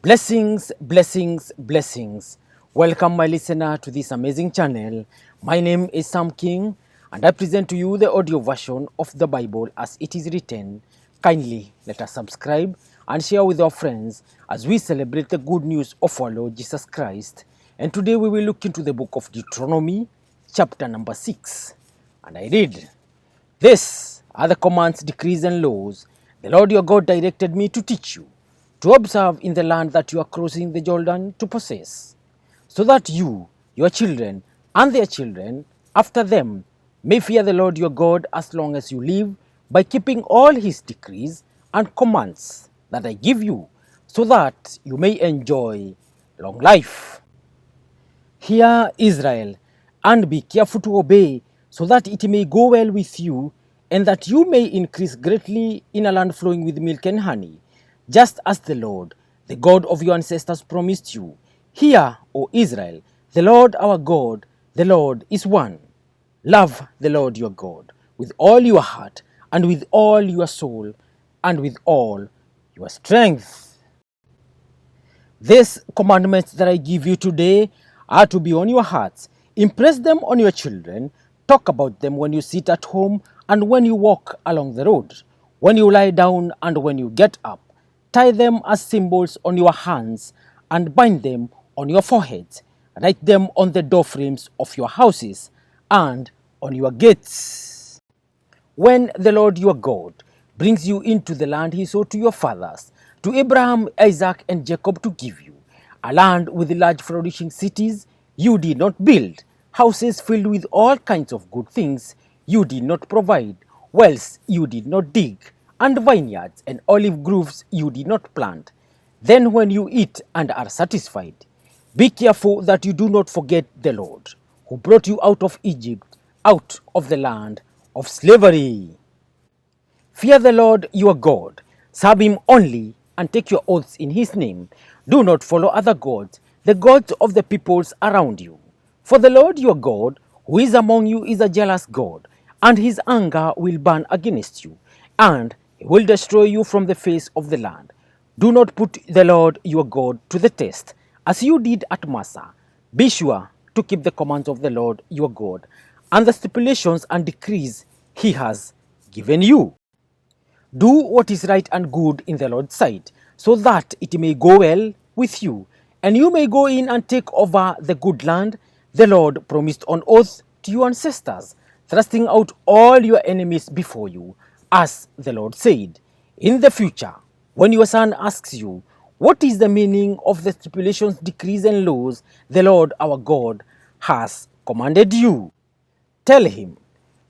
Blessings, blessings, blessings. Welcome, my listener, to this amazing channel. My name is Sam King, and I present to you the audio version of the Bible as it is written. Kindly let us subscribe and share with our friends as we celebrate the good news of our Lord Jesus Christ. And today we will look into the book of Deuteronomy, chapter number 6. And I read, "These are the commands, decrees, and laws the Lord your God directed me to teach you, to observe in the land that you are crossing the Jordan to possess, so that you, your children, and their children after them may fear the Lord your God as long as you live, by keeping all his decrees and commands that I give you, so that you may enjoy long life. Hear, Israel, and be careful to obey, so that it may go well with you, and that you may increase greatly in a land flowing with milk and honey, just as the Lord, the God of your ancestors, promised you. Hear, O Israel, the Lord our God, the Lord is one. Love the Lord your God with all your heart, and with all your soul, and with all your strength. These commandments that I give you today are to be on your hearts. Impress them on your children. Talk about them when you sit at home and when you walk along the road, when you lie down and when you get up. Tie them as symbols on your hands and bind them on your foreheads. Write them on the doorframes of your houses and on your gates. When the Lord your God brings you into the land he swore to your fathers, to Abraham, Isaac, and Jacob to give you, a land with large flourishing cities you did not build, houses filled with all kinds of good things you did not provide, wells you did not dig, and vineyards and olive groves you did not plant. Then when you eat and are satisfied, be careful that you do not forget the Lord, who brought you out of Egypt, out of the land of slavery. Fear the Lord your God, serve him only, and take your oaths in his name. Do not follow other gods, the gods of the peoples around you. For the Lord your God, who is among you, is a jealous God, and his anger will burn against you, and he will destroy you from the face of the land. Do not put the Lord your God to the test, as you did at Massa. Be sure to keep the commands of the Lord your God, and the stipulations and decrees he has given you. Do what is right and good in the Lord's sight, so that it may go well with you, and you may go in and take over the good land the Lord promised on oath to your ancestors, thrusting out all your enemies before you, as the Lord said. In the future, when your son asks you, "What is the meaning of the stipulations, decrees, and laws the Lord our God has commanded you?" Tell him,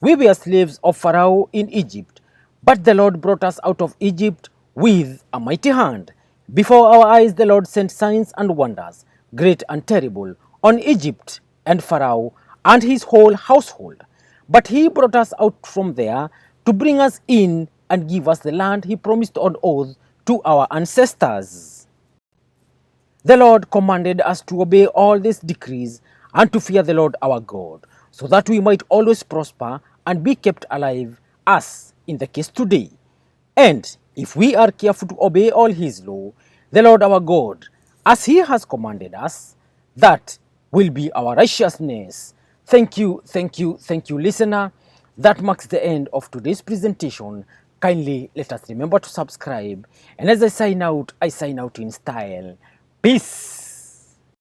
"We were slaves of Pharaoh in Egypt, but the Lord brought us out of Egypt with a mighty hand. Before our eyes the Lord sent signs and wonders, great and terrible, on Egypt and Pharaoh and his whole household. But he brought us out from there to bring us in and give us the land he promised on oath to our ancestors." The Lord commanded us to obey all these decrees and to fear the Lord our God, so that we might always prosper and be kept alive, as in the case today. And if we are careful to obey all his law, the Lord our God, as he has commanded us, that will be our righteousness. Thank you, thank you, thank you, listener. That marks the end of today's presentation. Kindly let us remember to subscribe. And as I sign out in style. Peace.